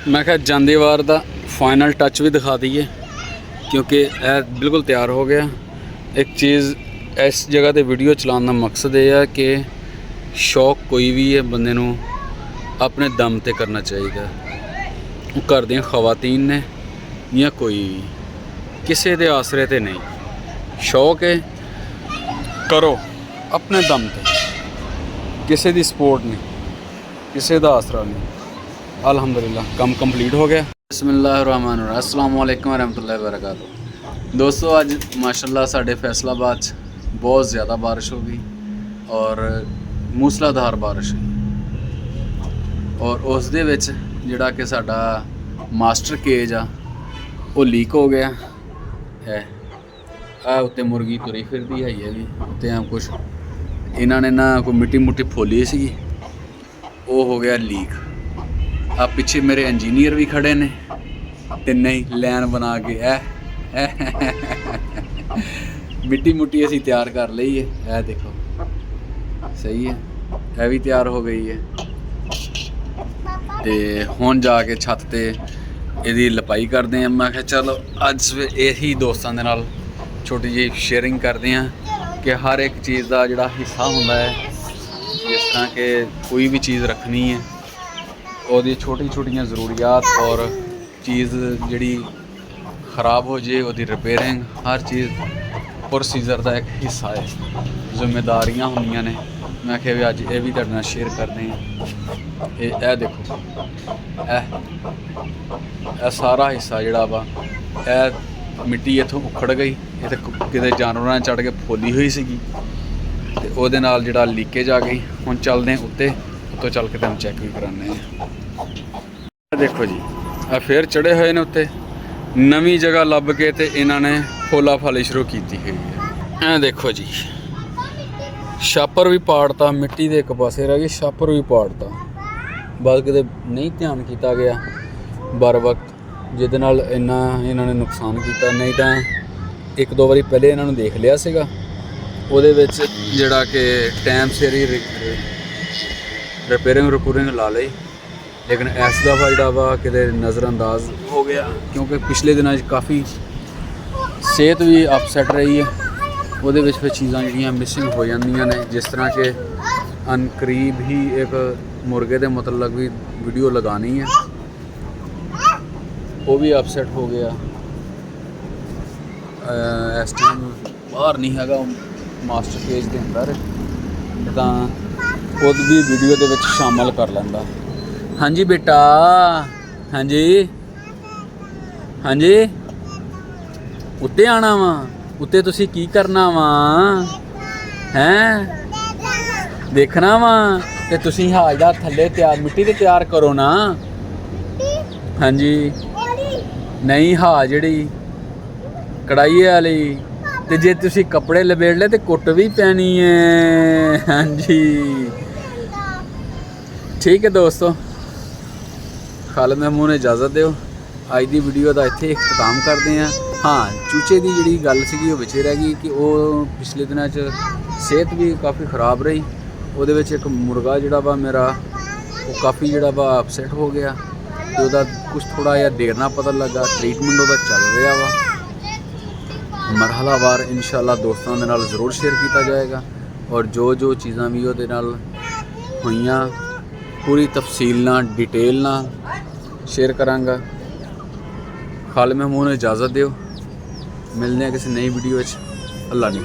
मैं क्या जांदी वार दा फाइनल टच भी दिखा दईए क्योंकि यह बिल्कुल तैयार हो गया। एक चीज़ इस जगह ते वीडियो चलाने का मकसद ये है कि शौक कोई भी है बंदे नूं अपने दम ते करना चाहिए। घर दी खवातीन ने या कोई भी किसी दे आसरे ते नहीं। शौक है करो अपने दम ते, किसी दी सपोर्ट नहीं, किसी दा आसरा नहीं। अल्हम्दुलिल्लाह काम कंप्लीट हो गया। बिस्मिल्लाहिर्रहमानिर्रहीम, अस्सलाम वालेकुम रहमतुल्लाहि व बरकातुहू। दोस्तों अज माशाल्लाह साढ़े फैसलाबाद बहुत ज़्यादा बारिश हो गई और मूसलाधार बारिश हुई और उस दे विच जिहड़ा कि साडा मास्टर केज आ वो लीक हो गया है। आ उत्ते मुर्गी तुरी फिरदी है जी, उत्ते कुछ इन्होंने ना कोई मिट्टी मुट्टी फोली सी, वो हो गया लीक। आ पिछे मेरे इंजीनियर भी खड़े ने ते नहीं लैन बना के मिट्टी मुट्टी असी तैयार कर ली है। यह देखो सही है, यह भी तैयार हो गई है। तो हुण जाके छत ते इहदी लपाई करते हैं। मैं चलो अज यही दोस्तों के नाल छोटी जी शेयरिंग करते हैं कि हर एक चीज़ का जिहड़ा हिस्सा होंदा है, जिस तरह के कोई भी चीज़ रखनी है और छोटी छोटियाँ ज़रूरियात और चीज़ जिहड़ी ख़राब हो जाए उसकी रिपेयरिंग, हर चीज़ प्रोसीजर का एक हिस्सा है, जिम्मेदारियां होंदियां ने। मैं क्या भी अज ये भी तुहाडे नाल शेयर करते हैं। यह देखो यह सारा हिस्सा जिहड़ा वा यह मिट्टी इत्थों उखड़ गई, ये किते जानवरां चढ़ के फोली हुई सीगी ते ओहदे नाल जिहड़ा लीकेज आ गई। हुण चलदे हैं उत्ते, उत्तों चल के तुहानूं चैक भी कराने हैं। देखो जी आ फिर चढ़े हुए ने उत्ते, नवीं जगह लभ के ते इन्हां ने फोला फाली शुरू की हुई है। देखो जी छापर भी पाड़ता, मिट्टी दे एक पासे रह गई, छापर भी पाड़ता, बस किते नहीं ध्यान किया गया बर वक्त, जिहदे नाल इन्ना इन्हां ने नुकसान किया। नहीं तो एक दो बारी पहले इन्हां नूं देख लिया सीगा, ਉਹਦੇ ਵਿੱਚ ਜਿਹੜਾ कि टाइम सिर ही रिपेयरिंग रुपेयरिंग ला ली, लेकिन इस दफ़ा ਜਿਹੜਾ ਵਾ किते नज़रअंदाज हो गया क्योंकि पिछले दिनों काफ़ी सेहत भी अपसैट रही है। ਉਹਦੇ ਵਿੱਚ फिर चीज़ां ਜਿਹੜੀਆਂ मिसिंग हो ਜਾਂਦੀਆਂ ने, जिस तरह के अनकरीब ही एक मुर्गे के मतलब भी वीडियो लगानी है, वो भी अपसैट हो गया। इस टाइम बाहर नहीं हैगा मास्टर केज के अंदर, तो खुद भी वीडियो के विच शामिल कर लैंदा। हाँ जी बेटा, हाँ जी हाँ जी, उत्ते आना वा, उत्ते तुसी की करना वा हैं, देखना वा ते तुसी हाज दा थल्ले तैयार मिट्टी ते तैयार करो ना। हाँ जी नहीं हाज जिहड़ी कढ़ाई वाली, तो जे तुसी कपड़े लपेट ले तो कुट भी पैनी है। हाँ जी ठीक है दोस्तों, खालिद महमूद ने इजाज़त दो। अज की वीडियो का इत्थे इख्तिताम करते हैं। हाँ चूचे की जी गल सी वो विच रह गई कि वो पिछले दिनों सेहत भी काफ़ी ख़राब रही। वो एक मुर्गा जोड़ा वा मेरा वो काफ़ी जोड़ा वा अपसैट हो गया, तो वह कुछ थोड़ा जहा देर ना पता लगा। ट्रीटमेंट वह चल रहा वा, मरहलावार इंशाअल्लाह दोस्तों के नाल ज़रूर शेयर किया जाएगा और जो जो चीज़ां भी उहदे नाल होइयां पूरी तफसील नाल डिटेल नाल शेयर करांगा। खालिद महमूद ने इजाज़त दो, मिलने हैं किसी नई वीडियो। अल्लाह ने